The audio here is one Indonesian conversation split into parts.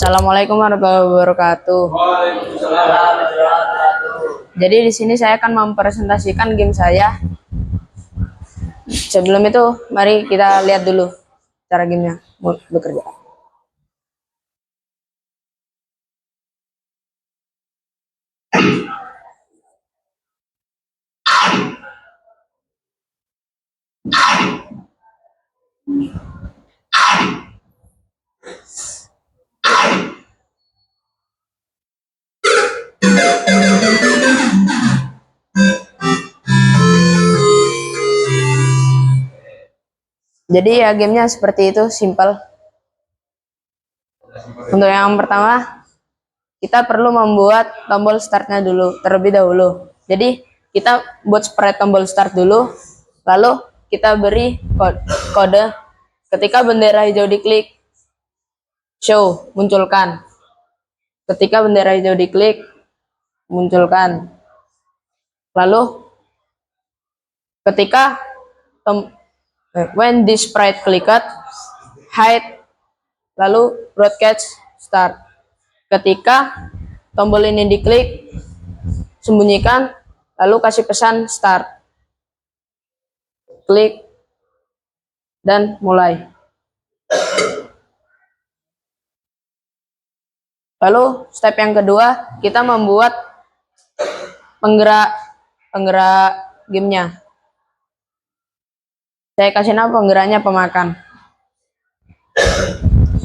Assalamualaikum warahmatullahi wabarakatuh. Jadi di sini saya akan mempresentasikan game saya. Sebelum itu, mari kita lihat dulu cara gamenya bekerja. Jadi ya gamenya seperti itu, simple. Untuk yang pertama, kita perlu membuat tombol startnya dulu terlebih dahulu. Jadi kita buat spread tombol start dulu, lalu kita beri kode. Ketika bendera hijau diklik, show, munculkan. Ketika bendera hijau diklik, munculkan. Lalu ketika when this sprite clicked, hide, lalu broadcast start. Ketika tombol ini diklik, sembunyikan, lalu kasih pesan start. Klik dan mulai. Lalu step yang kedua, kita membuat penggerak gamenya. Saya kasih nama penggeraknya pemakan.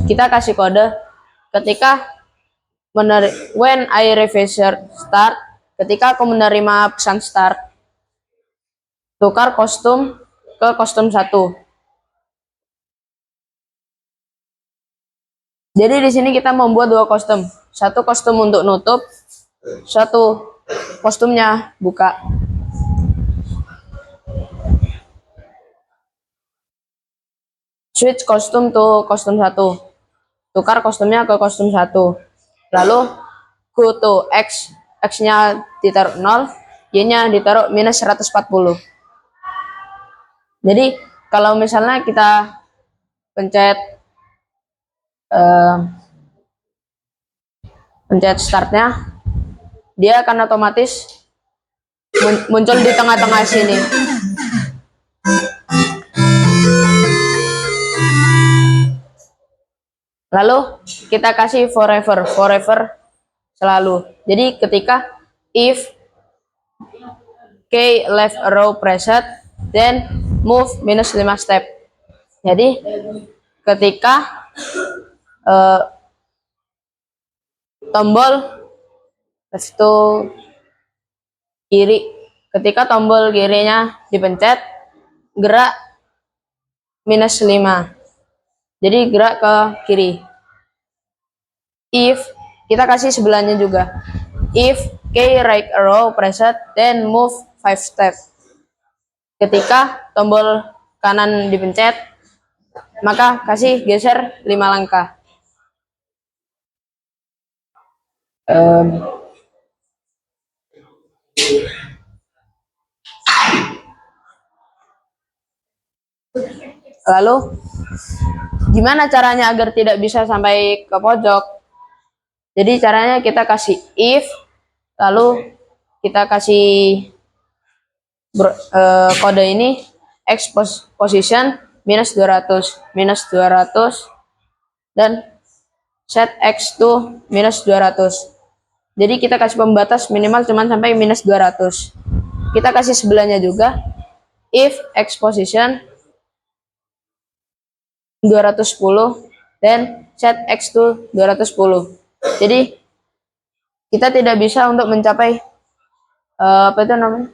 Kita kasih kode ketika when I refresh start, ketika aku menerima pesan start, tukar kostum ke kostum 1. Jadi di sini kita membuat 2 kostum. Satu kostum untuk nutup, satu kostumnya buka. Switch kostum to kostum 1. Tukar kostumnya ke kostum 1. Lalu go to X. X-nya ditaruh 0, Y-nya ditaruh minus 140. Jadi kalau misalnya kita pencet startnya, dia akan otomatis muncul di tengah-tengah sini. Lalu kita kasih forever selalu. Jadi ketika if K left arrow pressed, then move minus 5 step. Jadi ketika tombol left to kiri, ketika tombol kirinya dipencet, gerak minus 5. Jadi gerak ke kiri. If kita kasih sebelahnya juga. If K right arrow pressed, then move 5 step. Ketika tombol kanan dipencet, maka kasih geser 5 langkah. Lalu gimana caranya agar tidak bisa sampai ke pojok? Jadi caranya kita kasih if, lalu kita kasih kode ini X position minus 200 dan set X to minus 200. Jadi kita kasih pembatas minimal cuman sampai minus 200. Kita kasih sebelahnya juga if X position 210 dan set X to 210. Jadi kita tidak bisa untuk mencapai apa itu namanya,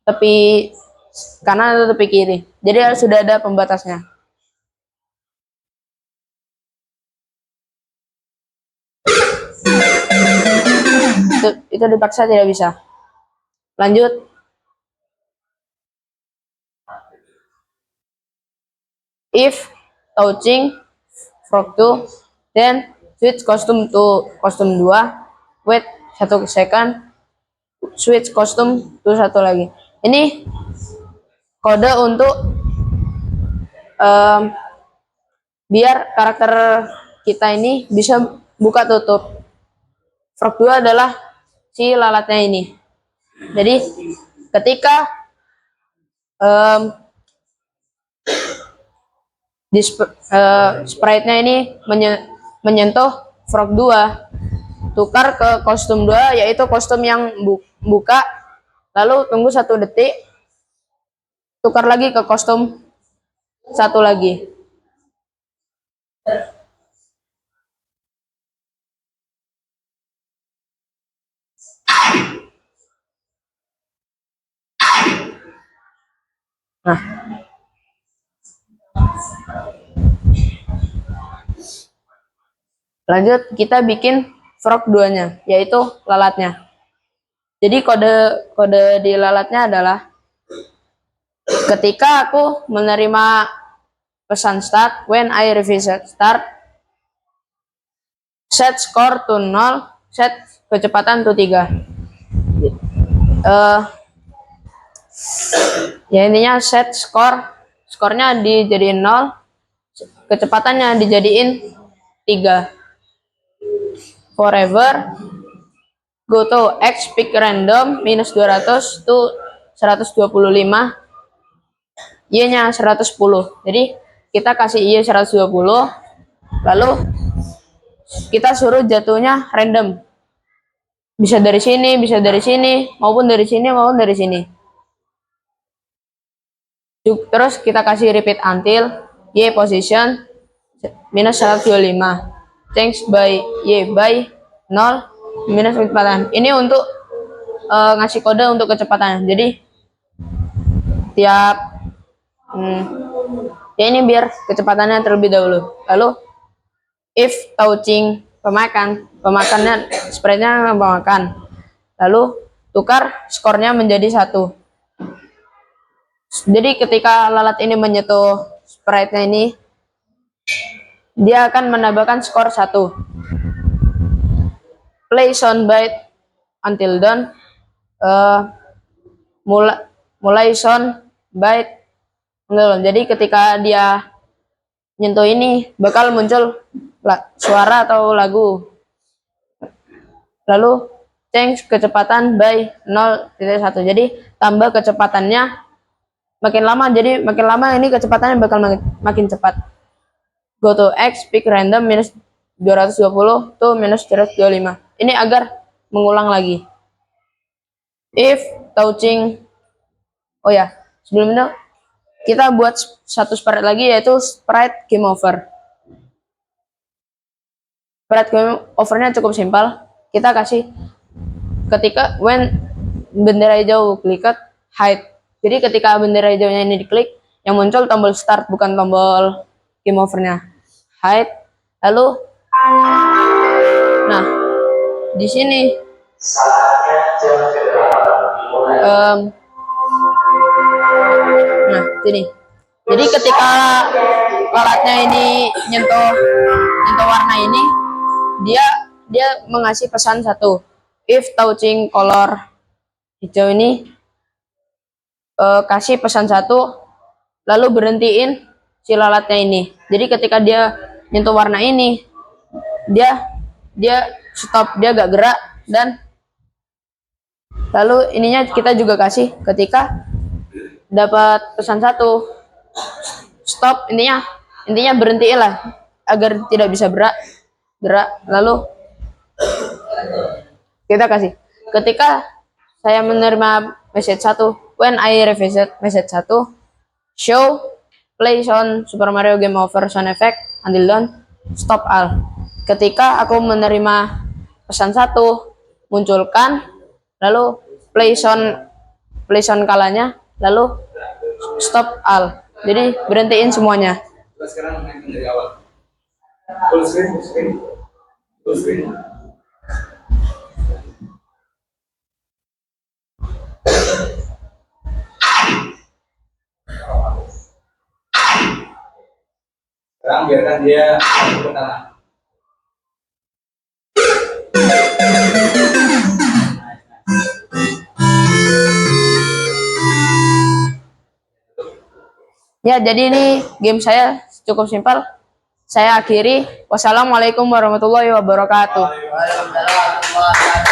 tepi kanan atau tepi kiri. Jadi harus sudah ada pembatasnya. Itu dipaksa tidak bisa. Lanjut. If touching frog 2, then switch costume to costume 2, wait 1 second, switch costume to 1 lagi. Ini kode untuk biar karakter kita ini bisa buka tutup. Frog 2 adalah si lalatnya ini. Jadi ketika sprite-nya ini menyentuh frog 2, tukar ke kostum 2, yaitu kostum yang buka, lalu tunggu 1 detik, tukar lagi ke kostum 1 lagi. Nah, lanjut kita bikin frog 2-nya, yaitu lalatnya. Jadi kode di lalatnya adalah ketika aku menerima pesan start, when I revisit start, set score to 0, set kecepatan to 3. Ya intinya set skornya dijadiin 0, kecepatannya dijadiin 3. Forever go to X pick random minus 200 to 125, Y-nya 110. Jadi kita kasih Y 120, lalu kita suruh jatuhnya random. Bisa dari sini, bisa dari sini, maupun dari sini, maupun dari sini. Terus kita kasih repeat until Y position minus 125. Change by Y by 0 minus kecepatan. Ini untuk ngasih kode untuk kecepatan. Jadi tiap ya ini biar kecepatannya terlebih dahulu. Lalu if touching pemakannya sprite-nya pemakan. Lalu tukar skornya menjadi 1. Jadi ketika lalat ini menyentuh sprite-nya ini, dia akan menambahkan skor 1. Play soundbite until done. Mulai soundbite. Jadi ketika dia nyentuh ini bakal muncul suara atau lagu. Lalu change kecepatan by 0.1. Jadi tambah kecepatannya makin lama. Jadi makin lama ini kecepatannya bakal makin cepat. Go to X pick random minus 220 to minus 225. Ini agar mengulang lagi. If touching, oh ya, sebelum itu kita buat satu sprite lagi, yaitu sprite game over. Sprite game overnya cukup simpel. Kita kasih ketika when bendera hijau clicked hide. Jadi ketika bendera hijaunya ini diklik, yang muncul tombol start, bukan tombol game overnya. Hide. Lalu nah di sini nah sini, jadi ketika lalatnya ini nyentuh warna ini, dia mengasih pesan 1. If touching color hijau ini, kasih pesan 1, lalu berhentiin si lalatnya ini. Jadi ketika dia nyentuh warna ini, dia stop, dia gak gerak. Dan lalu ininya kita juga kasih ketika dapat pesan 1 stop, intinya berhenti lah agar tidak bisa gerak. Lalu kita kasih ketika saya menerima message 1, when I revisit message 1, show play sound Super Mario Game Over sound effect until done, stop all. Ketika aku menerima pesan 1, munculkan, lalu play sound kalanya, lalu stop all. Jadi berhentiin semuanya. Sekarang main dari awal. Full screen. Sekarang biarkan dia masuk ke tanah. Ya, jadi ini game saya cukup simpel. Saya akhiri. Wassalamualaikum warahmatullahi wabarakatuh. Waalaikumsalam warahmatullahi wabarakatuh.